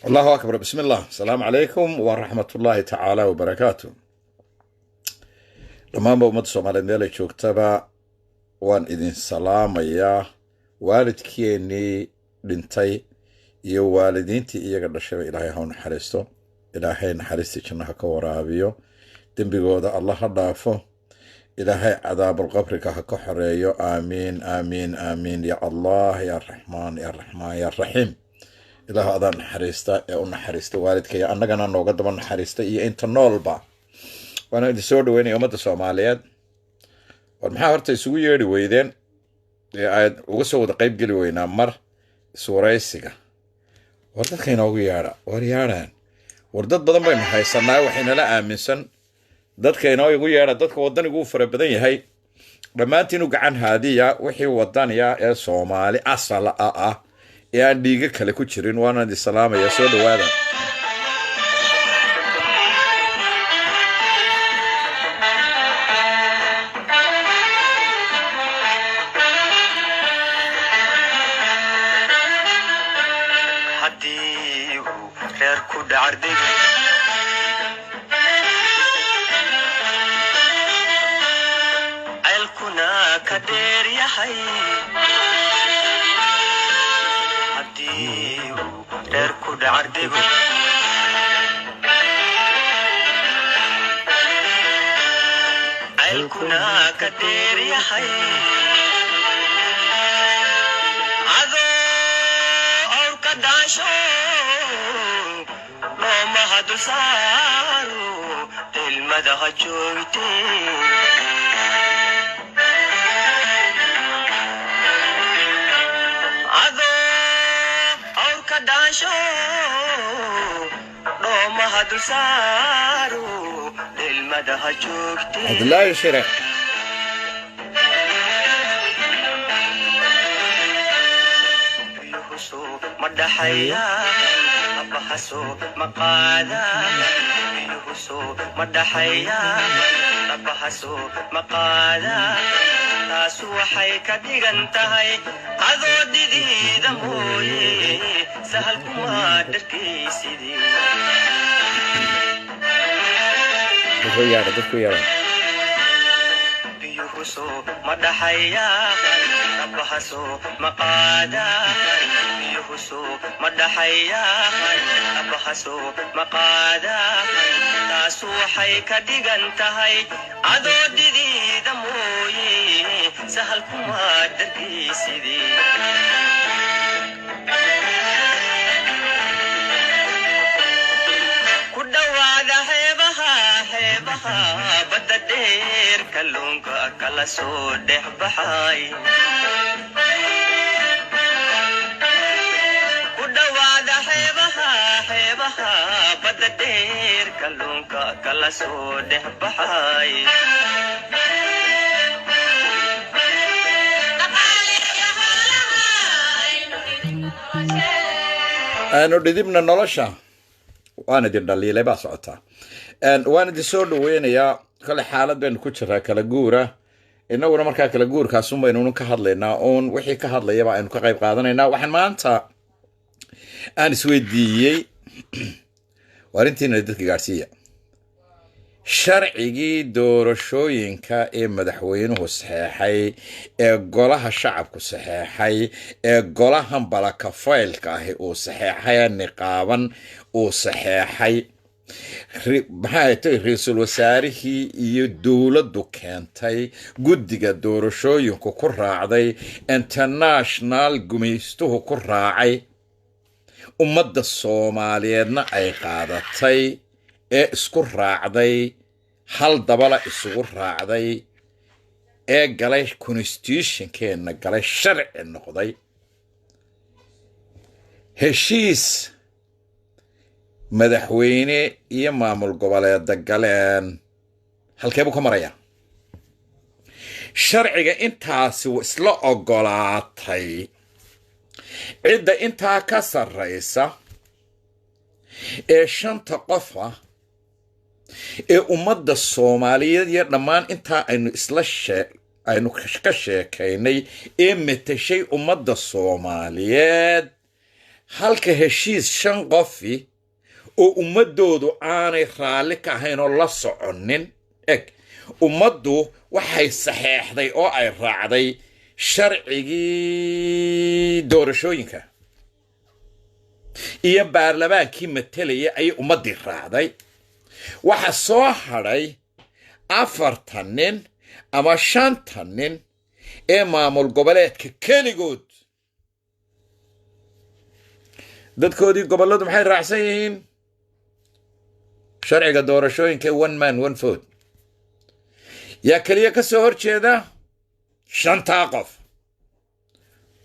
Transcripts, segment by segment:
الله أكبر. بسم الله. السلام عليكم ورحمة الله تعالى وبركاته. لما بومد سومالي ميلي جوجتبا وان إذن سلام يا والدكيني لنتي iyo waalidiintii iyaga dhashay ilaahay ha naxariisto ilaahay naxariisti jannaha ka waraabiyo dembigooda allah ha dhaafo ilaahay cadaabul qabriga ha ka xoreeyo aamiin aamiin aamiin ya allah ya raxmaan ya raxmaan ya raxiim ilaahu adaan naxariista ee u naxariista waalidkaya annagana nooga daba naxariista iyo inta noolba waana idin soo dhaweynaya ummadda Soomaaliyeed war maxaa horta isugu yeedhi weydeen ee aad uga soo wada qayb geli weynaa mar suuraysiga war dadka inoogu yeedha war yaadhaan war dad badan baynu haysanaa waxayna la aaminsan dadka inoogu yeedha dadka wadanigu u fara badan yahay dhammaantiin u gacan haadiya wixii wadaniya ee Soomaali asal ah ee aan dhiiga kale ku jirin waana idin salaamaya soo dhawaada لا يشرع يهسو مدحيا أبحسو مقادا يهسو مدحيا أبحسو مقادا تاسو حيك ديغنتهي عذو ديدي دموي سهل كما دركي سيدي دكو يارا بيهسو مدحيا أبحسو مقادا بيهسو مدحيا أبحسو مقادا تاسو حيك ديغنتهي عدو ديدي دموي سهل كما دركي سيدي بدda dheer kalluunka kala soo dhex baxay ku dhawaada xeebaha badda dheer kalluunka kala soo dhex baxay aanu dhidibna nolosha waana idin dhaliilay baa socotaa waana idin soo dhaweynayaa kale xaalad baynu ku jiraa kala guura inaguna markaa kala guurkaasun baynu ka hadlaynaa oon wixii ka hadlayaba aynu ka qayb qaadanaynaa waxaan maanta aan isweydiiyey warintiina dadka gaadhsiiya sharcigii doorashooyinka ee madaxweynuhu saxeexay ee golaha shacabku saxeexay ee golahan balakafaylka ahi uu saxeexay niqaaban uu saxeexay maxay tahay ra'iisul wasaarihii iyo dawladdu keentay guddiga doorashooyinku ku raacday international gumaystuhu ku raacay ummadda Soomaaliyeedna ay qaadatay ee isku raacday hal dabala isugu raacday ee galay constitutionkeena galay sharci noqday heshiis madaxweyne iyo maamul goboleedka galeen halkee buu ka maraya sharciga intaasi isla ogolaatay cidda intaa ka sarreysa ee shanta qof ah ee ummadda Soomaaliyeed iyo dhammaan intaa aynu ka sheekaynay ee metashay ummadda Soomaaliyeed halka heshiis 5 qofi oo ummadoodu aanay raalli ka ahayn oo la soconin eg ummaddu waxay saxeexday oo ay raacday sharcigii doorashooyinka iyo baarlamaankii matelaya ay ummadii raacday waxa soo hadhay 4 nin ama 5 nin ee maamul goboleedka keligood dadkoodii goboladu maxay raacsan yihiin sharciga doorashooyinka one man one vote yaa kaliya ka soo horjeeda 5 qof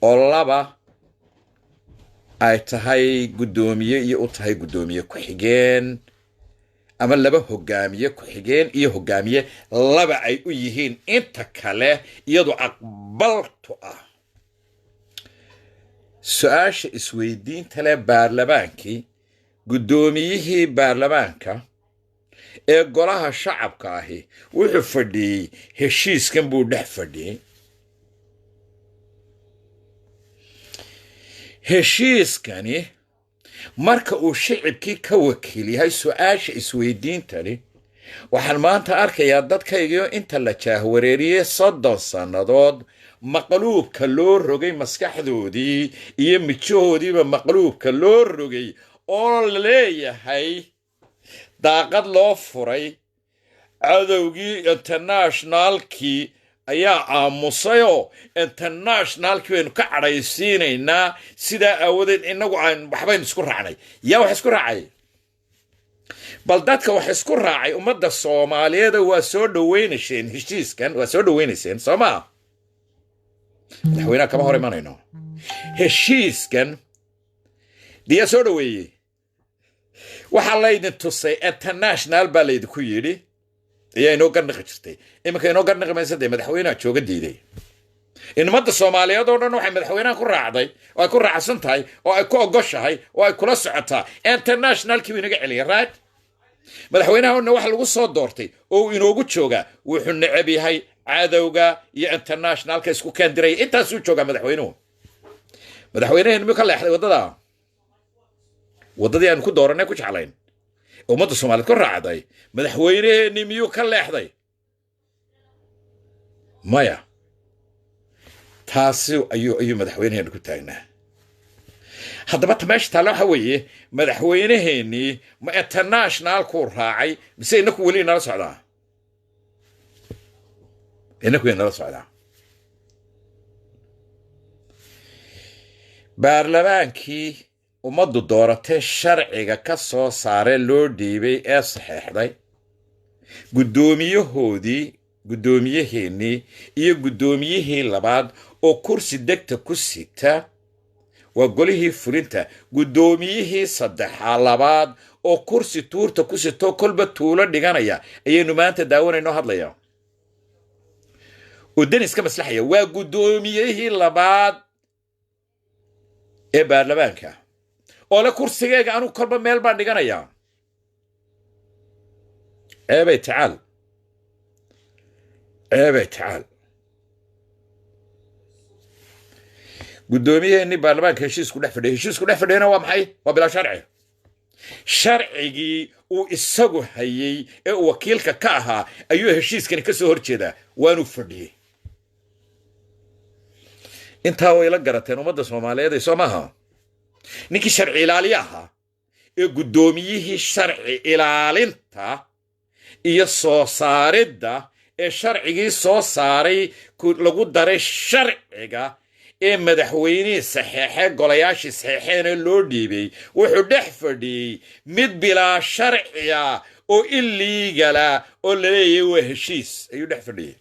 oo 2 ay tahay gudoomiye iyo u tahay gudoomiye ku xigeen ama 2 hogaamiye ku xigeen iyo hogaamiye 2 ay u yihiin inta kale iyadu aqbalto ah su'aasha isweydiinta leh baarlamaankii gudoomiyihii baarlamaanka ee golaha shacabka ahi wuxuu fadhiyey heshiiskan buu dhex fadhiyey heshiiskani marka uu shicibkii ka wakiil yahay su'aasha isweydiintani waxaan maanta arkayaa dadkaygiyo inta la jaahwareeriyey 30 sannadood maqluubka loo rogay maskaxdoodii iyo mijahoodiiba maqluubka loo rogay oo la leeyahay daaqad loo furay cadowgii internationalkii ayaa aamusayoo internationalkii baynu ka cadhaysiinaynaa sidaa aawadeed innagu aan waxbaynu isku raacnay yaa wax isku raacay bal dadka wax isku raacay ummadda soomaaliyeed waa soo dhaweynayseen heshiiskan waa soo dhaweynayseen soo maa madaxweynaha kama hor imanayno heshiiskan diyaa soo dhaweeyey waxaa laydin tusay international baa laydinku yidhi ayaa inoo garnaqi jirtay iminka inoo garnaqi maysa dee madaxweynaha jooga diiday in ummadda soomaaliyeed oo dhan waxay madaxweynaha ku raacday oo ay ku raacsan tahay oo ay ku ogoshahay oo ay kula socotaa internationalkii buu inaga celiyay right madaxweynahana waxa lagu soo doortay oo uu inoogu joogaa wuxuu necab yahay cadowga iyo internationalka isku keendiray intaasuu joogaa madaxweynuhu madaxweynaheen miyuu ka leexday waddadii aanu ku dooranay ku jeclayn ummadda soomaaliyeed ku raacday madaxweynaheenni miyuu ka leexday maya taasi ayuu madaxweynaheenu ku taagnaa haddaba ta meesha taalla waxa weeye madaxweynaheennii ma internationalkuu raacay mise inaku weli inala socdaa inaku inala socdaa baarlamaankii ummaddu dooratee sharciga ka soo saaree loo dhiibay ee saxeexday guddoomiyaheenii iyo guddoomiyihii labaad oo kursi degta ku sita waa golihii fulinta guddoomiyihii 3 oo kursi tuurta ku sitoo kolba tuulo dhiganaya ayaynu maanta daawanayno hadlaya oo denis ka maslaxaya waa guddoomiyihii 2 ee baarlamaanka oo la kursigeega anu kolba meel baan dhiganaya eebay tacaal guddoomiyaheenni baarlamaanka heshiisku dhex fadhiyana waa maxay waa bilaa sharcigii uu isagu hayey ee uu wakiilka ka ahaa ayuu heshiiskani ka soo horjeedaa waanuu fadhiyey intaa way la garateen ummadda soomaaliyeed soo maaha ninkii sharci ilaaliye ahaa ee guddoomiyihii sharci ilaalinta iyo soo saaridda ee sharcigii soo saaray lagu daray sharciga ee madaxweynihii saxeexee golayaashii saxeexeena loo dhiibay wuxuu dhex fadhiyey mid bilaa sharciya oo illiigala oo la leeyahay waa heshiis ayuu dhex fadhiyey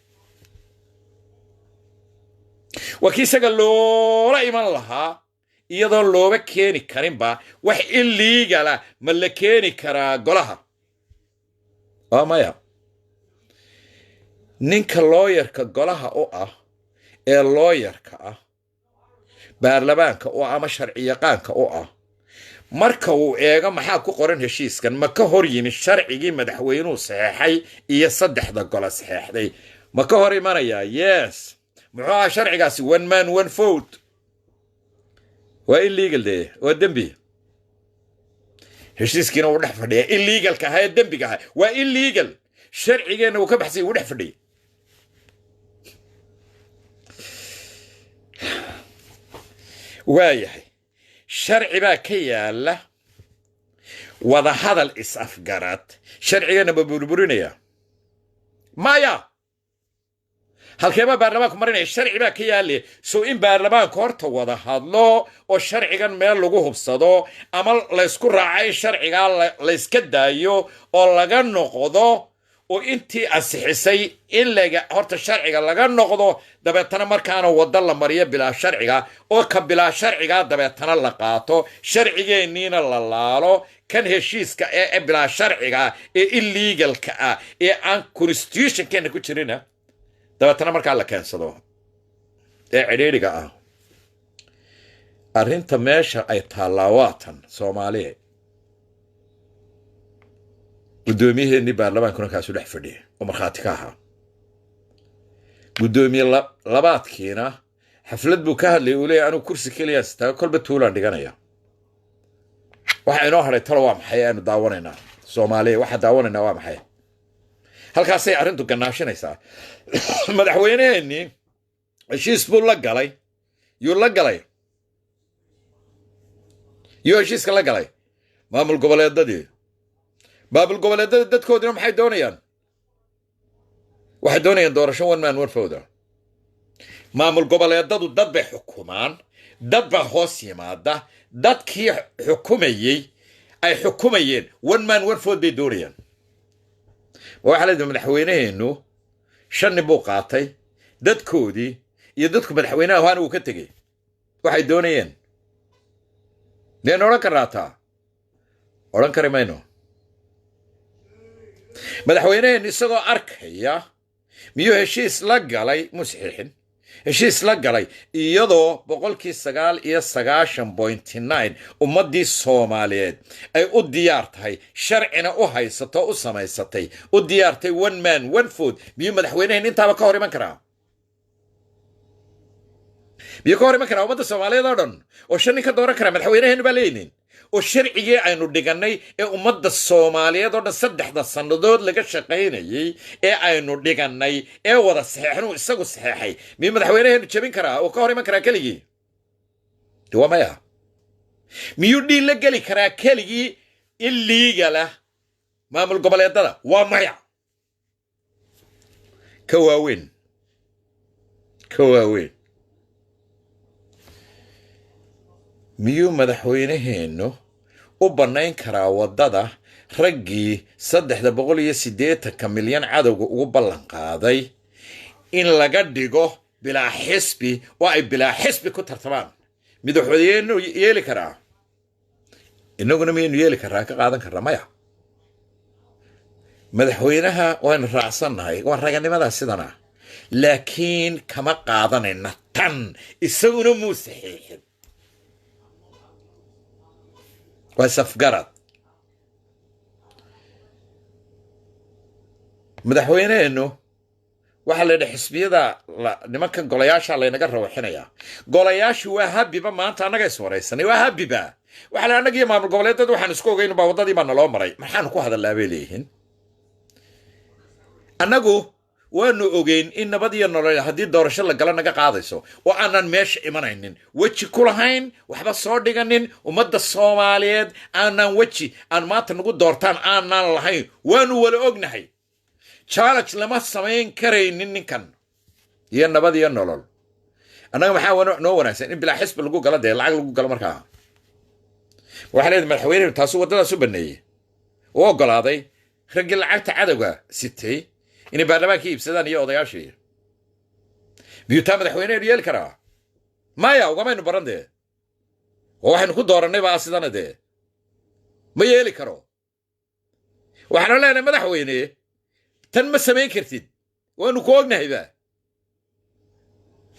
waa kii isaga loola iman lahaa iyadoo looba keeni karinba wax illiigala ma la keeni karaa golaha waa maya ninka looyarka golaha u ah ee looyarka ah baarlamaanka oo ama sharci yaqaanka u ah marka uu eego maxaa ku qoran heshiiskan ma ka hor yimi sharcigii madaxweynuhu saxeexay iyo 3 gole saxeexday ma ka hor imanayaa yes muxuu ahaa sharcigaasi one man one vote waa illegal dee waa dembi heshiiskiina uu dhex fadhiya illegalka ahaa ee dembiga ahaa waa illegal sharcigeenna uu ka baxsay uu dhex fadhiyay waayahay sharci baa ka yaala wada hadal is-afgarad sharcigeenna ma burburinaya maya halkeebaa baarlamaanku marinaya sharci baa ka yaale soo in baarlamaanku horta wada hadlo oo sharcigan meel lagu hubsado ama laysku raaca in sharcigaa layska daayo oo laga noqdo oo intii ansixisay in horta sharciga laga noqdo dabeetana markaana wadda la mariyo bilaa sharciga oo ka bilaa sharciga dabeetana la qaato sharcigeenniina la laalo kan heshiiska ee bilaa sharciga ee illegalka ah ee aan constitutionkeena ku jirina dabeetana markaa la keensado ee cidhiidhiga ah arrinta meesha ay taallaa waatan soomaaliya guddoomiyaheenni baarlamaankuna kaasu dhex fadhiya oo markhaati ka ahaa guddoomiye labaadkiina xaflad buu ka hadlayay uu leeyahy anugu kursi keliya sitaago kolba tuulaan dhiganaya waxa inoo hadhay talo waa maxay aanu daawanaynaa soomaaliya waxaa daawanaynaa waa maxay halkaasay arrintu gannaashinaysaa madaxweyneheenni heshiis buu la galay yuu heshiiska la galay maamul goboleedadii dadkoodina maxay doonayaan waxay doonayaan doorasho one man one vote maamul goboleedadu dad bay xukumaan dad baa hoos yimaada dadkii xukumayey ay xukumayeen one man one vote bay doonayaan waxaa leedahay madaxweyneheennu 5 nin buu qaatay dadkoodii iyo dadku madaxweynaha ahaan uu ka tegey waxay doonayeen deen odhan karaataa odhan kari mayno madaxweyneheen isagoo arkaya miyuu heshiis la galay musxiixin heshiis la galay iyadoo 9.9% ummadii Soomaaliyeed ay u diyaar tahay sharcina u haysato u samaysatay u diyaartay one man one vote miyuu madaxweyneheen intaaba ka hor iman karaa miyuu ka hor iman karaa ummadda Soomaaliyeed oo dhan oo 5 nin ka dooran kara madaxweyneheen baa leeyihiin oo sharcigii aynu dhiganay ee ummadda Soomaaliyeed oo dhan 3 sanadood laga shaqaynayay ee aynu dhiganay ee wada saxeexnu isagu saxeexay miyuu madaxweynaheenu jabin karaa oo ka hor iman karaa keligii waa maya miyuu dhiil la geli karaa keligii illegal ah maamul goboleedada waa maya ka waaweyn miyuu madaxweynaheenu u bannayn karaa waddada raggii 380 milyan cadowga ugu ballan qaaday in laga dhigo bilaa xisbi oo ay bilaa xisbi ku tartamaan madaxweynaheenu yeeli karaa inaguna miyaynu yeeli karaa ka qaadan karnaa maya madaxweynaha waynu raacsannahay waa raganimadaa sidana laakiin kama qaadanayna tan isaguna muu saxiixin وسفقرت مدحوينه انه waxa la dhax xisbiyada nimanka golayaasha la inaga rawxinaya golayaashu waa habiba maanta anaga is wareysanay waa habiba waxa la anaga maamul goboleedada waxaan isku ogeyn ba wadadii baan loo maray maxaan ku hadalaa leeyihiin anagu waanu ogeyn in nabad iyo nolol hadii doorasho la gala naga qaadayso oo aanan meesha imanaynin waji ku lahayn waxba soo dhiganin ummadda Soomaaliyeed aanan waji aan maanta nagu doortaan aanan lahayn waanu wala ognahay challenge lama sameyn karaynin ninkan iyo nabad iyo nolol anaga maxaa noo wanaagsan in bilaa xisbi lagu gala lacag lagu gala markaa waxa leeyahay madaxweynaha taas wadadaas u baneeyay oo ogolaaday rag lacagta cadawga sitay in baarlamaanka iibsadaan iyo odayaashii biyuuta madaxweynaha yeeli karaa maya ugamaynu barandee oo waxaynu ku dooranay baa sidana dee ma yeeli karo waxaanu leenahay madaxweyne tan ma samayn kartid waanu ku ognahay ba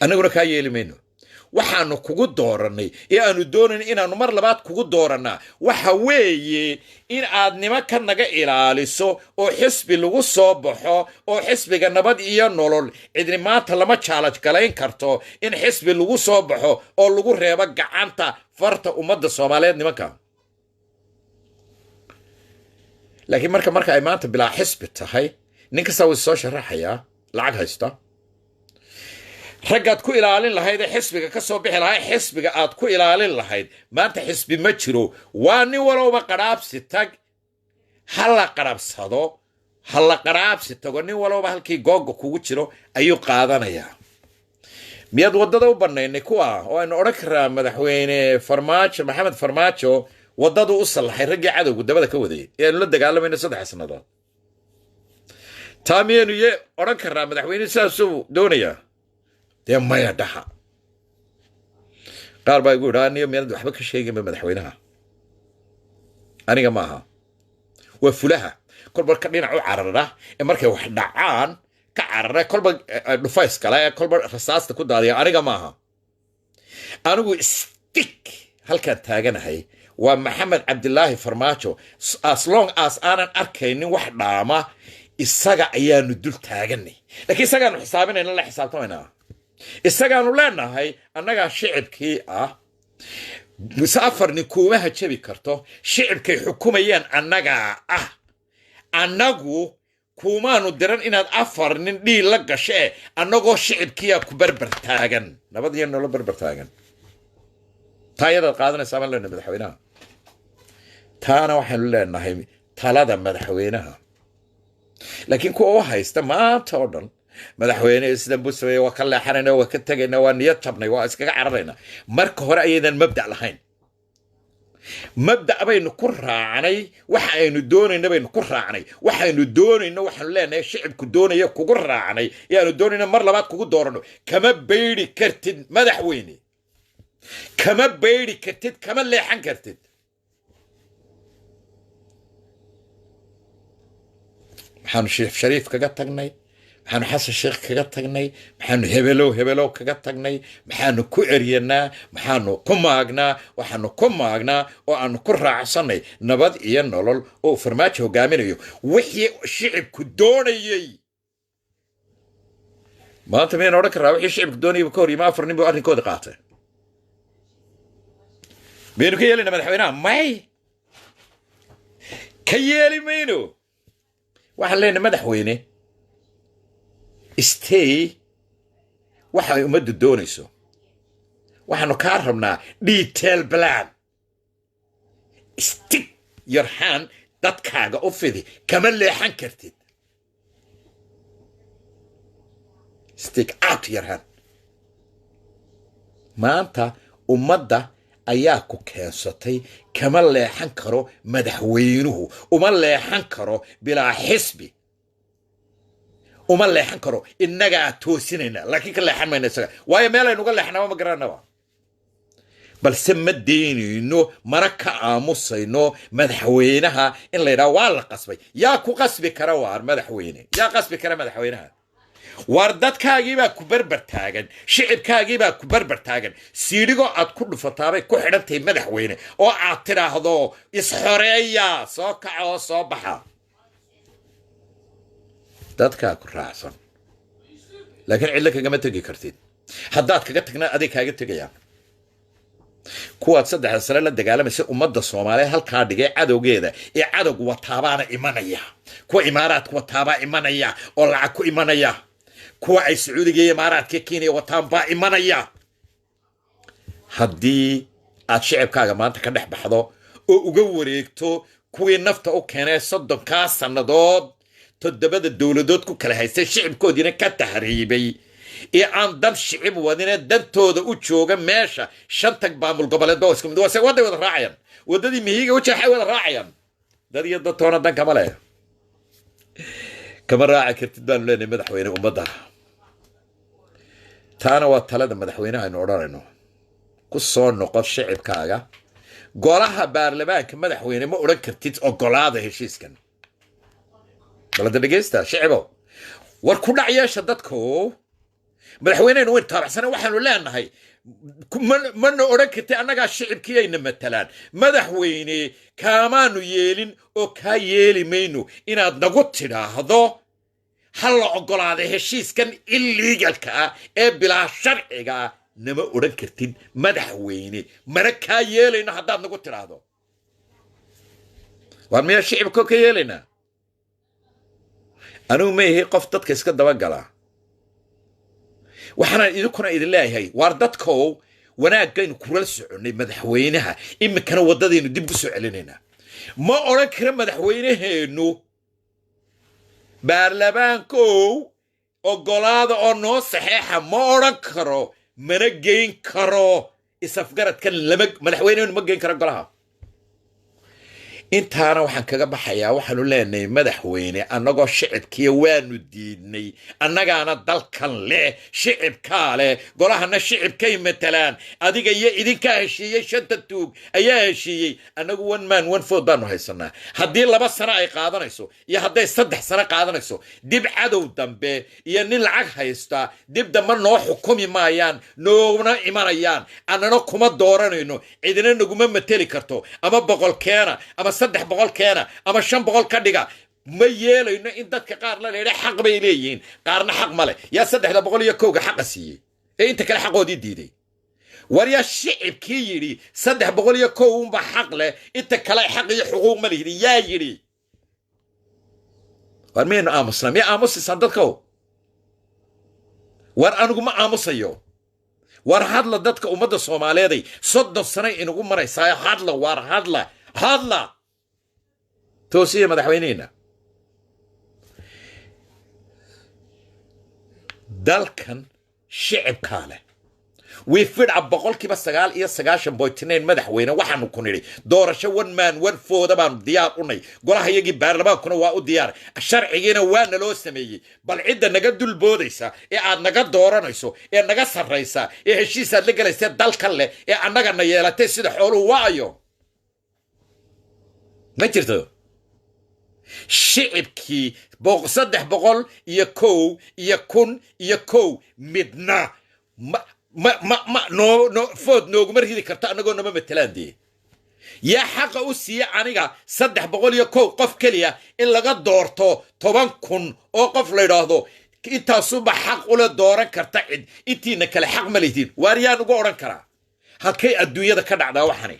annaguna kaa yeeli mayno waxaanu kugu dooranay ee aanu doonayn inaanu mar labaad kugu doorannaa waxa weeye in aad nimanka naga ilaaliso oo xisbi lagu soo baxo oo xisbiga nabad iyo nolol cidni maanta lama challenge galayn karto in xisbi lagu soo baxo oo lagu reebo gacanta farta ummadda Soomaaliyeed nimanka laakiin marka ay maanta bilaa xisbi tahay ninka soo sharaxaya lacag haysta raggaad ku ilaalin lahayd xisbiga ka soo bixi lahayd xisbiga aad ku ilaalin lahayd maanta xisbi ma jiro waa nin walowba qaraabsi tag hala qaraabsi tago nin walowba halkii googa kugu jiro ayuu qaadanayaa miyaad wadada u banaynay kuwa oo aynu odhan karaa madaxweyne farmaajo maxamed farmaajo wadadu u sallaxay raggii cadowga dabada ka wadayay ee aanu la dagaalamayno 3 sanadood taamiyanu ye odhan karaa madaxweyne saasuu doonayaa dee maya dhaxa qaar baa igu idhaa niyo meelad waxba ka sheegayma madaxweynaha aniga maaha waa fulaha kolba ka dhinac u carara ee markay wax dhacaan ka carara kolba dhufays kale ee kolba rasaasta ku daadiya aniga maaha anigu stick halkaan taaganahay waa maxamed cabdilaahi farmaajo as long as aanan arkaynin wax dhaama isaga ayaanu dul taaganay laakiin isagaanu xisaabinayna la xisaabtamaynaa isagaanu leenahay annagaa shicibkii ah musaafarni kuumaha jabi karto shicibkay xukumayaan annagaa ah annagu kuumaanu diran inaad 4 nin dhiil la gashe annagoo shicibkiiyaa ku barbar taagan nabad iyo nolol barbar taagan taayadaad qaadanaysaa baan leenahay madaxweynaha taana waxaanu leenahay talada madaxweynaha laakiin kuwa u haysta maanta oo dhan madaxweyne sidan buu sameeyay waa ka leexanayna waa ka tagayna waa niyad jabnay waa iskaga cararayna marka hore ayaydan mabda lahayn mabda baynu ku raacnay waxa aynu doonayna baynu ku raacnay waxaynu doonayna waxaanu leenahay shicibku doonaya kugu raacnay yaanu doonayna mar labaad kugu doorano kama bayri kartid madaxweyne kama bayri kartid kama leexan kartid maxaanu sheekh shariif kaga tagnay maxaanu xasan sheekh kaga tagnay maxaanu hebelow kaga tagnay maxaanu ku eryanaa maxaanu ku maagnaa waxaanu ku maagnaa oo aanu ku raacsanay nabad iyo nolol oo farmaajo hogaaminayo wixii shicibku doonayay maanta miyaan odhan karaa wixii shicibku doonayay ka hor yima 4 nin buu arrinkooda qaatay miyaynu ka yeelina madaxweynaha may ka yeeli mayno waxaan leenahay madaxweyne stay waxa ay ummaddu doonayso waxaanu kaa rabnaa detail plan stick your hand dadkaaga u fidi kama leexan kartid stick out your hand maanta ummadda ayaa ku keensatay kama leexan karo madaxweynuhu uma leexan karo bilaa xisbi uma leexan karo innagaa toosinayna laakiin ka leexan mayna isaga waayo meel aynuga leexnaba ma garanaba balse ma deynayno mana ka aamusayno madaxweynaha in la yidhaha waa la qasbay yaa ku qasbi kara waar madaxweyne yaa qasbi kara madaxweynaha waar dadkaagiibaa ku barbar taagan shicibkaagiibaa ku barbar taagan siidhigoo aad ku dhufataabay ku xidhantahay madaxweyne oo aad tidhaahdo isxoreeya soo kaca oo soo baxa dadkaa ku raacsan laakiin cidlo kagama tegi kartid haddaad kaga tagna aday kaaga tegayaan kuwaad 3 sano la dagaalamaysa ummadda Soomaaliyeed halkaa dhigay cadowgeeda ee cadowgu wataabaana imanaya kuwa imaaraadku wataabaa imanaya oo lacag ku imanaya kuwa ay Sacuudiga iyo Imaaraadka Kenya wataan baa imanaya haddii aad shicibkaaga maanta ka dhex baxdo oo uga wareegto kuwii nafta u keenay 30 sannadood 7 dowladood ku kala haystay shicibkoodiina ka tahriibay ee aan dan shicib wadine dantooda u jooga meesha 5 maamul goboleed oo isku mid ah waday wada raacayaan wadadii mihiga u jeexay wada raacayaan dad iyo dad toona dan kama leh kama raaci kartid baan leenahay madaxweyne ummadda taana waa talada madaxweynaha aynu odhanayno ku soo noqon shicibkaaga golaha baarlamaanka madaxweyne ma odhan kartid ogolaada heshiiskan balada dhegeysta shicibo war ku dhac yeesha dadku madaxweyneynu way taabacsan waxaanu leenahay mana odhan karti annagaa shicibkiyayna matalaan madaxweyne kaamaanu yeelin oo kaa yeeli mayno inaad nagu tidhaahdo ha la oggolaada heshiiskan illegalka ah ee bilaa sharciga ah nama odhan kartin madaxweyne mana kaa yeelayno haddaad nagu tidhaahdo waar miyaa shicibkoo ka yeelaynaa anugu ma ihi qof dadka iska dabagala waxaanaan idinkuna idin leeyahay waar dadkow wanaagaynu kula soconnay madaxweynaha iminkana waddadaynu dib u soo celinaynaa ma odhan kara madaxweynaheennu baarlamaankow oggolaada oo noo saxeexa ma odhan karo mana geyn karo isafgaradkan madaxweyneheennu ma geyn karo golaha intaana waxaan kaga baxayaa waxaanu leenahay madaxweyne annagoo shicibkiya waanu diidnay annagaana dalkan leh shicibkaa leh golahana shicibkay matalaan adiga iyo idinkaa heshiiyey shanta tuug ayaa heshiiyey annagu one man one vote baanu haysanaa haddii 2 sano ay qaadanayso iyo hadday 3 sano qaadanayso dib cadow dambe iyo nin lacag haysta dib dambe noo xukumi maayaan noona imanayaan annana kuma dooranayno cidina naguma mateli karto ama 100 keena ama 300 keena ama 500 ka dhiga ma yeelayno in dadka qaar la leeyahay xaq bay leeyihiin qaarna xaq ma leh yaa 300 iyo kooga xaq siiyay ee inta kale xaqoodii diiday war yaa shicibkii yiri 300 iyo koow ba xaq leh inta kale xaq iyo xuquuq ma leeyihiin yaa yiri war meen aamusna mi aamusisan dadkow war anugu ma aamusayo war hadla dadka ummadda Soomaaliyeed 30 sano inagu maraysaa hadla war hadla توسيه مدحوينينا دالكن شعب كاله ويفيد عبقول كي بس سجال إيه سجاشن بويتنين مدحوينا وحنو كونيري دور شون مان ون فودا بام ديار قني قولها يجي بارلمان كنا واو ديار الشرع يجينا وان لو سمي بل عدة نجد البوديسا إيه عاد نجد دورنا يسو إيه نجد سريسا إيه الشيء اللي جالس دالكن له إيه عندنا نيلا تسيد حلو وايو ما ترتو شعبكي بوق 300 يكون مدنا ما نو فود نو مركي كرتا انغو نما متلان دي يا حق اوسي انيغا 300 يكو قف كليا ان لغا دورتو 10,000 او قف ليراهدو انت صوب حق ولا دوران كرتا عيد انتينا كلا حق مليتين واريان ugu oran kara halkay adduunyada ka dhacdaa waxani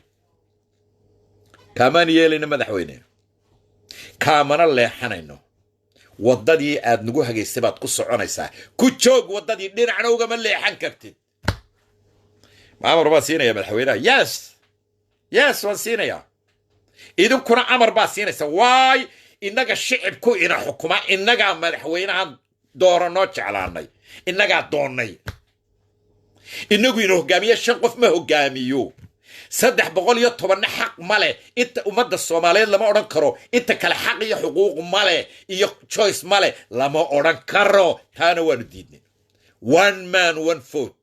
kamaan yeelina madaxweyne kaamana leexanayno wadadii aad nagu hageysay baad ku soconaysaa ku joog wadadii dhinacna uga ma leexan kartid maamar baa siinaya madaxweynaha yes waan siinaya idinkuna amar baa siinaysa waay inaga shicibku ina xukuma inaga madaxweynaha doorano jeclaanay inaga doonay inagu inuu hogaamiyo 5 qof ma hogaamiyo 310 حق ماله انت امد الصوماليين لما اوران كرو انت كلا حق iyo حقوق ماله iyo choice ماله لما اوران كرو تانا وانو ديدني one man one vote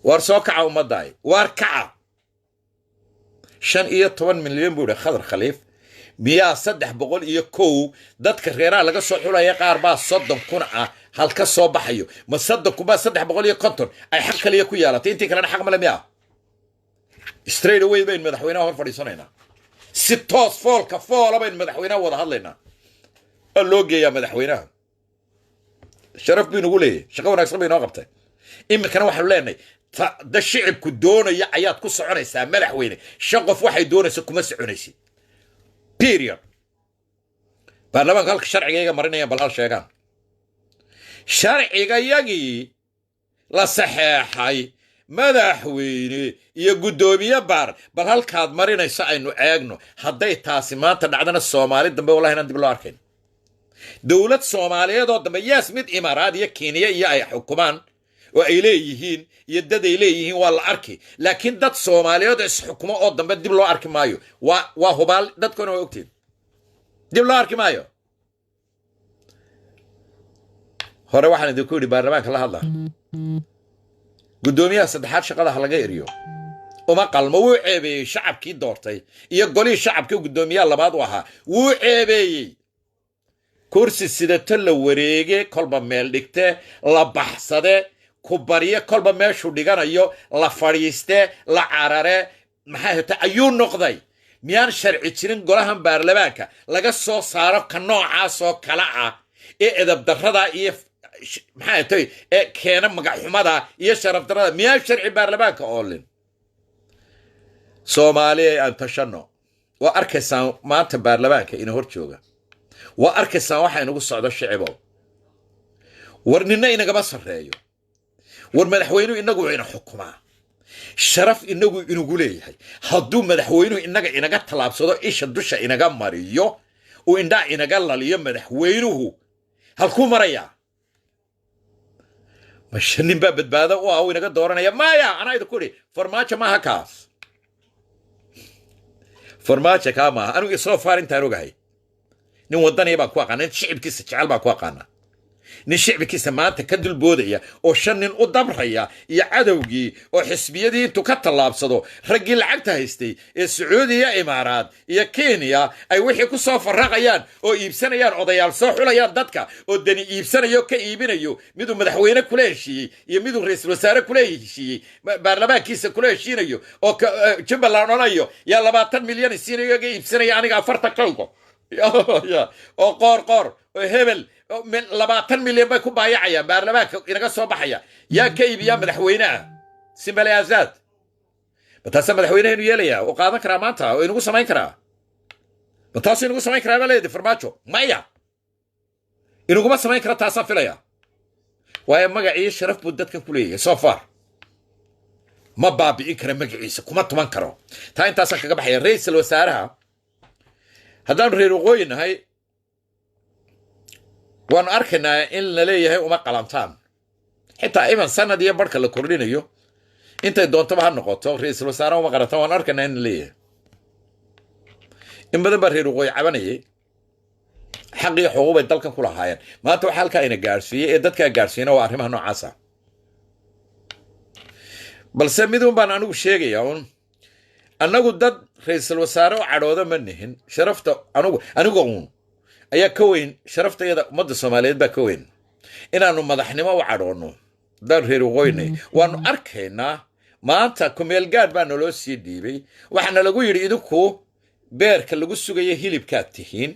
ورسوكا امداي واركع 15 مليون بوده خضر خليف ميا 300 iyo kow dadka reeraha laga soo xulaya qaar baa 30 kun ah halka soo baxayo ma 30 kuba 350 ay xaq kaliya ku yeelatay intii kalena xaq ma leh straight away بين مدحوينها هور فريسانينا ستوس فولكا فولا بين مدحوينها ودا هادلينا اللوجي يا مدحوينها شرف بينو قولي شقه وناقص بينو قبتay imikana waxa leenay da shicibku doonaya ayaad ku soconaysaa madaxweyne shaqof waxay doonaysaa kuma soconaysid period baarlamaanka halka sharciga marinaya bal hal sheegan sharciga yagi la saxeexay madaxweyne iyo gudoomiye baar bal halkaad marinaysa aynu eegno hadday taasi maanta dhacdana Soomaali dambe wallahi inaan dib loo arkin dawlad Soomaaliyeed oo dambe yaas mid Imaaraad iyo Kenya iyo ay xukumaan oo ay leeyihiin iyo dad ay leeyihiin waa la arki laakiin dad Soomaaliyeed is xukumo oo dambe dib loo arki maayo waa hubaal dadkuna way ogtiin dib loo arki maayo hore waxaan idinku yiri baarlamaanka la hadlaa gudoomiyaha saddexaad shaqada laga eriyo uma qalmo wuu ceebeeyay shacabkii doortay iyo golii shacabkii gudoomiyaha labaad u ahaa wuu ceebeeyay kursi sida tan la wareege kolba meel dhigte la baxsade كبرية كل بمشوا ديجانيو لا فريسته لا عرره محاهته أيون نقضي ميان شرعي تشرين قولهم بارلبانكا لقى سو صارو كنوع عاسو كلاعة إذا بدردا محاهته كينا مقع حمادا شرف دردا ميان شرعي بارلبانكا أولين سومالي أن تشنو وأركسان ما أنت بارلبانكا إنه هرتشوغا وأركسان واحد إنه قصة الشعبو ورننا إنه قبصر رأيو ورمدحوينو إنه قوعين حكومة شرف إنه قوليه هدو مدحوينو إنه طلاب صدو إيش الدوشة إنه ماريو وإنه إنه قال لي مدحوينو هالكو مريا مشنين باب بادة واو إنه دورنا يا مايا أنا إذا كوري فرماتش ما هكاس فرماتش كاما أنا إصرف فارن تاروغاي نودني باكواقنا نشعب كيس تشعل باكواقنا نشعب كيس ما تكدل بودية أو شنن أدبرية يا عدوجي أو حسبية دي تكتر لابصدو رجل عقتها يستي السعودية إمارات يا كينيا أي وحي كصوف الرقيان أو يبسنيان أو ضيال صح ولا يان دتك أو دني يبسنيو كيبينيو ميدو مدحوينه كل شيء يميدو رئيس الوزراء كل شيء برلمان كيس كل شيء نيو أو كجبل نيو يا 2 مليون سينيو يبسنيا أنا قفرت كلكو يا أو قار هبل من 2 مليون بيكون بايعيا بارلمانك إنك صباحيا يا كيب يا مدحوينه سيمبل يا زاد بتاس مدحوينه إنه يليا وقاضي كراماتها وإنه سماين كرا بتاس إنه سماين كرا ولا يدي فرماتشو مايا إنه ما سماين كرا تاسا فيليا ويا مجا شرف بدتك كلية صفار ما بابي إكرم مجا عيسى كم تمان كرا تاين تاسا كجبحي الرئيس الوزراء هذا الريروغوين هاي وأن أركنا إن ليه وما قلمتان حتى إيمان سنة دي بركة لكورلين يو أنت دون تبع النقطة رئيس الوزراء وما قرأتها وأن أركنا إن ليه إن بدن بريروغوي عباني حقي حقوق الدلك كلها هاي ما تو حالك إن جارسية إدتك جارسينا وأرهمها نوعاسا بل سميدون بان أنو شيء ياون أنو قدد رئيس الوزراء عروضة منهن شرفته أنو قوم ayaa ka weyn sharaftayada ummadda Soomaaliyeed baa ka weyn inaanu madaxnimo u cadhoono dal reer waqooyi waanu arkaynaa maanta kumeel gaad baa naloo sii dhiibay waxaana lagu yiri idinku beerka lagu sugayo hilibkaad tihiin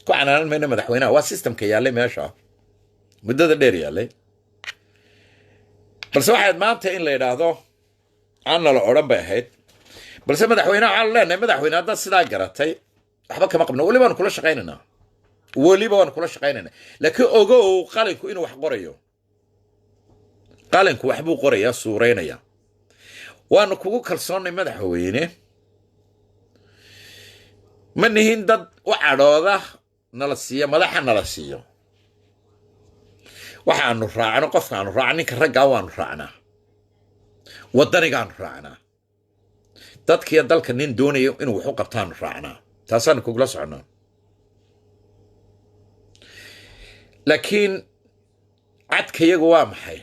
ku canaanan mayna madaxweynaha waa systemka yaalay meesha muddada dheer yaalay balse waxaad maanta in la yiraahdo aan la oran bay ahayd balse madaxweynaha aan leenahay madaxweynaha dad sidaa garatay waxba kama qabno waliba aan kula shaqeynaa laakiin ogow qalinku inuu wax qorayo qalinku wax buu qorayaa suureynaya waanu kugu kalsoonay madaxweyne ma nihin dad u cadhooda nala siiyo madaxa nala siiyo waxaanu raacno qofkaanu raacno ninka ragga waanu raacnaa wadanigaanu raacnaa dadkii dalka nin doonayo inuu wax u qabtaanu raacnaa taasaan kugula soconaa laakiin cadkayagu waa maxay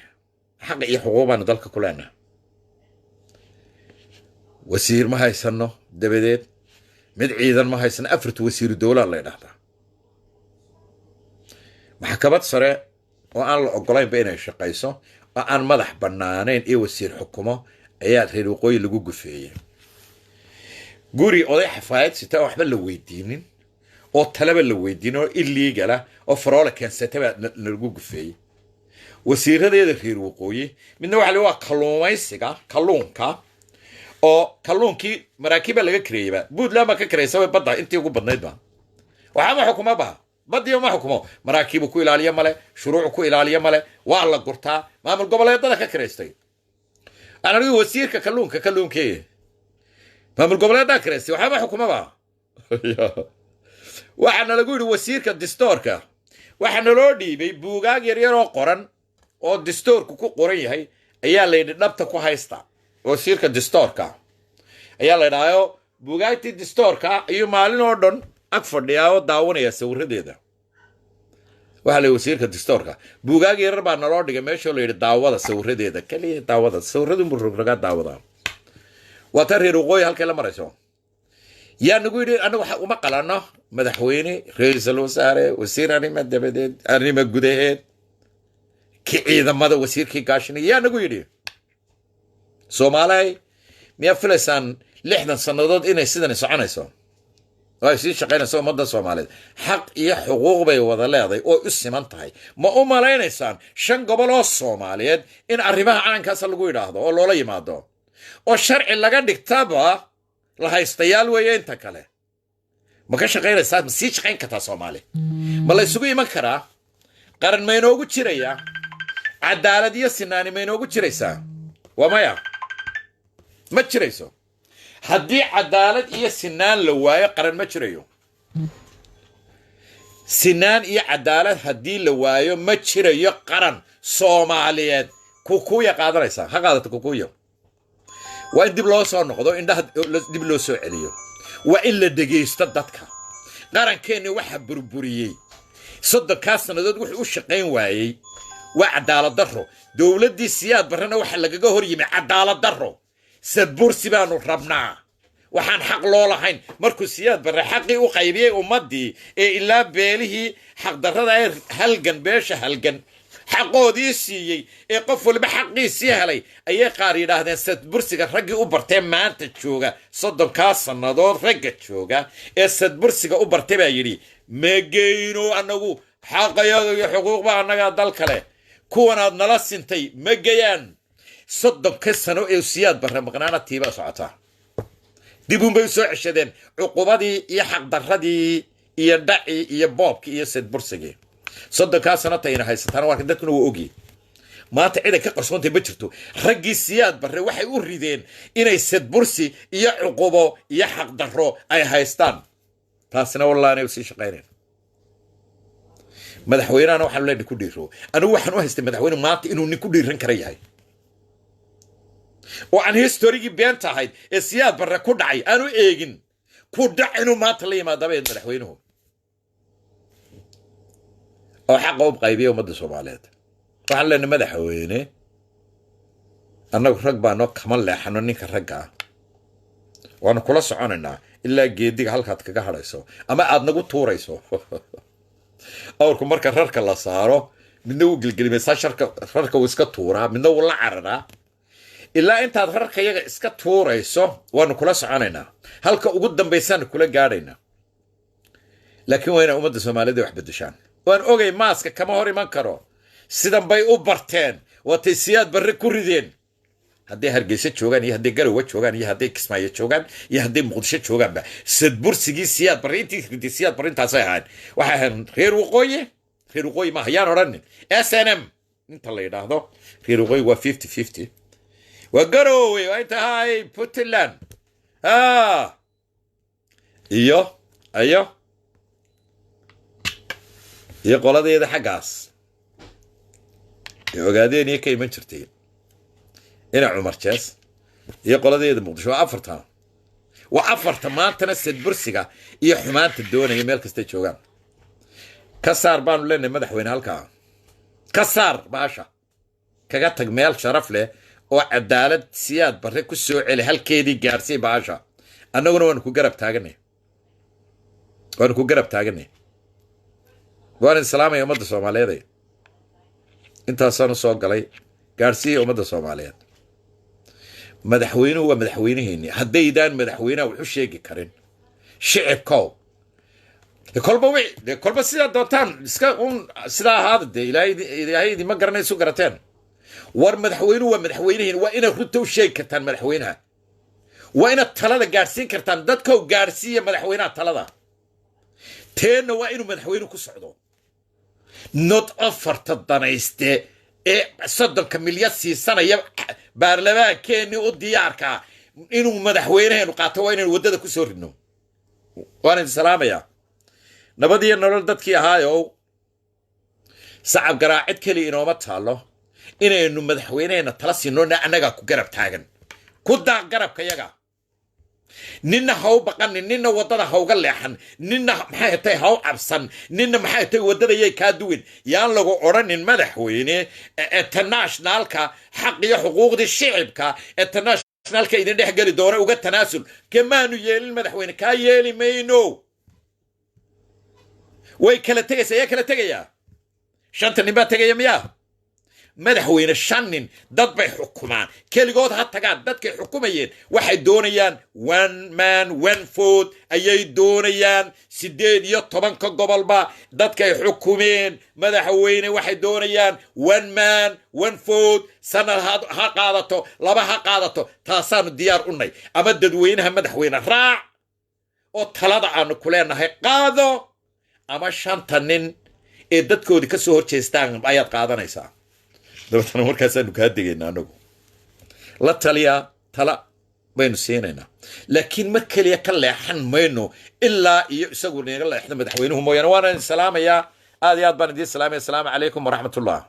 xaq iyo xuquuq baan dalka ku leenahay wasiir ma haysano dabadeed mid ciidan ma haysano afartu wasiir dawlad la yiraahdaa maxkamad sare oo aan la ogolayn inay shaqayso oo aan madax banaanayn ee wasiir xukumo ayaa reer waqooyi lagu gufeeyay guri oday xafaayad sita waxba la weydiinin oo talaba la weydiin oo illegal oo faroola keensataba lagu gufeeyay wasiiradeeda reer waqooyi midna waxa waa kalluumaysiga kalluunka oo kalluunkii maraakiba laga kareeyba Puntland ma ka kareysay badda intii ugu badnayd ba waxa ma xukumo ba badii ma xukumo maraakibu ku ilaaliya male shuruuc ku ilaaliya male waa la gurtaa maamul goboleedada ka kareystay ana wasiirka kalluunkee maamul goboleedada kareystay waxa ma xukumo ba waxaana lagu yiri wasiirka dastuurka waxaana loo dhiibay buugaag yar yar oo qoran oo dastuurku ku qoran yahay ayaa la yidhi dhabta ku haysta wasiirka dastuurka ayaa la yidhaayo buugaagtii dastuurka iyo maalin oo dhan ag fadhiya oo daawanaya sawiradeeda waxa la wasiirka dastuurka buugaag yar baa naloo dhigay meesha la yidhi daawada sawiradeeda kaliya daawada sawiradu murugnaga daawada waa tareer waqooyi halkay la marayso yaa nagu yidhi anagu waxa uma qalano madaxweyne ra'iisul wasaare wasiir arrimaha dabadeed arrimaha gudaheed ciidamada wasiirkii gaashaaniga yaa nagu yidhi soomaalay miyaa filaysaan 60 sannadood inay sidani soconayso way sii shaqaynayso ummadda Soomaaliyeed xaq iyo xuquuq bay wada leedahay oo u siman tahay ma u maleynaysaan 5 gobol oo Soomaaliyeed in arrimaha caankaas lagu yiraahdo oo loola yimaado oo sharci laga dhigtaba la haystayaal weeye inta kale ma ka shaqaynaysaa ma sii shaqayn kartaa Soomaali ma la isugu iman karaa qaran ma inoogu jiraya cadaalad iyo sinaani ma inoogu jiraysaa wamaya ma jirayso haddii cadaalad iyo sinaan la waayo qaran ma jirayo sinaan iyo cadaalad haddii la waayo ma jirayo qaran Soomaaliyeed kukuya qaadanaysa ha qaadato kukuya waa in dib loo soo noqdo indhaha dib loo soo celiyo waa in la dhageysto dadka qarankeena waxa burburiyay 30 sanadood wuxuu u shaqayn waayay waa cadaalad darro dawladii siyaad barana waxa lagaga hor yimi cadaalad darro sadbursi baanu rabnaa waxaan xaq loo lahayn markuu siyaad barre xaqii u qaybiyay ummadii ee ilaa beelihii xaq darrada ay halgan beesha halgan xaqoodii siiyay ee qof walba xaqiisii helay ayay qaar yidhaahdeen sadbursiga raggii u bartay maanta jooga 30 sannadood ragga jooga ee sadbursiga u bartay baa yidhi mageyno anagu xaqayaga iyo xuquuqba anaga dal kale kuwanaad nala sintay magayaan 30 sano ee siyaad barre maqnaana tiiba socota dibun bay soo ceshadeen cuqubadii iyo xaq darradii iyo dhaci iyo boobkii iyo sadbursigii 30 sano tayna haysataan waa dadkuna waa ogi maanta cid ka qarsoontay ma jirto raggii siyaad barre waxay u rideen inay sadbursi iyo cuqubo iyo xaq darro ay haystaan taasina wallahi inay sii shaqaynayaan madaxweynaha waxaan leeyahay ku dhiiro anigu waxaan u haystay madaxweyne maanta inuu nin ku dhiiran kara yahay oo aan historigii beenta ahayd ee siyaad barre ku dhacay aanu eegin ku dhac inuu maanta la yimaado madaxweynuhu oo xaq u qaybiyo ummadda Soomaaliyeed waxaan leenahay madaxweyne annagu rag baano kama leexano ninka ragga waana kula soconaynaa ilaa geediga halkaad kaga hadhayso ama aad nagu tuurayso awrku marka rarka la saaro midna uu gilgilimaysaa rarka uu iska tuuraa midna uu la cararaa ilaa intaad rarka yaga iska tuurayso waanu kula soconaynaa halka ugu dambaysana kula gaadhaynaa laakiin waa inay ummadda Soomaaliyeed wax bedeshaan waan ogay maaska kama hor iman karo sidan bay u barteen watay siyaad barre ku rideen hadday Hargeysa joogaan iyo hadday Garowe joogaan iyo hadday Kismaayo joogaan iyo hadday Muqdisho joogaanba sadbursigii siyaad barre intii siyaad barre intaas ay ahayd waxa ahaan reer waqooyi ma hayaan oran SNM inta la yiraahdo reer waqooyi waa 50-50 waa Garowe waa inta hay Puntland iyo qoladeeda xagaas ee ogaadeen iyo ka iman jirtay ina Cumar Jees iyo qoladeeda Muqdisho waa afarta maantana sadbursiga iyo xumaanta doonaya meel kasta joogaan ka saar baanu leenahay madaxweyne halka ka saar baasha kaga tag meel sharaf leh oo cadaalad siyaad barre ku soo celi halkeedii gaarsay baasha annaguna waan ku garab taaganay waan islaamay ummadda Soomaaliyeed intaasaan soo galay gaarsiin ummadda Soomaaliyeed madaxweynuhu waa madaxweynaheeni haddaydaan madaxweynaha wuxuu sheegi karin shicibkow kolba sida doontaan iska sida ahaada ilaahay ma garanayso garateen war madaxweynuhu waa madaxweynaheeni waa inaad runta u sheegi kartaan madaxweynaha waa inaad talada gaarsiin kartaan dadkow gaarsiiya madaxweynaha talada teena waa inuu madaxweynuhu ku socdo not afarta danayste ee 30 milyan siisanaya baarlamaankeeni u diyaarka inuu madaxweynaheenu qaato waa inaan wadada ku soo ridno waan salaamaya nabadiyo nolol dadkii ahaayo sacab garaacid kali inooma taalo inaynu madaxweynaheena tala siino anaga ku garab taagan ku daa garabka yaga ninna haw baqan ninna wadada hawga leexan ninna maxay tahay haw cabsan ninna maxay tahay wadada yay ka duwin yaan lagu oranin madaxweyne internationalka xaq iyo xuquuqda shicibka internationalka idin dhex gali doona uga tanaasul kamaanu yeelin madaxweyne ka yeeli mayno way kala tagaysaa shanta nin baa tagaya miya madaxweyne shan nin dad bay xukumaan keligood ha tagaan dadkay xukumayeen waxay doonayaan one man one vote ayay doonayaan 18 gobolba dadkay xukumeen madaxweyne waxay doonayaan one man one vote sanad ha qaadato laba ha qaadato taasaanu diyaar u nahay ama dadweynaha madaxweyne raac oo talada aanu ku leenahay qaado ama shanta nin ee dadkoodii ka soo horjeestaan ayaad qaadanaysaa dabeetana markaasaanu kaa degaynaa anagu la taliya tala baynu siinaynaa laakiin mar keliya ka leexan mayno ilaa iyo isagu naga leexda madaxweynuhu mooyaane waana salaamayaa aad iyo aad baan idiin salaamaya asalaamu calaykum waraxmatullah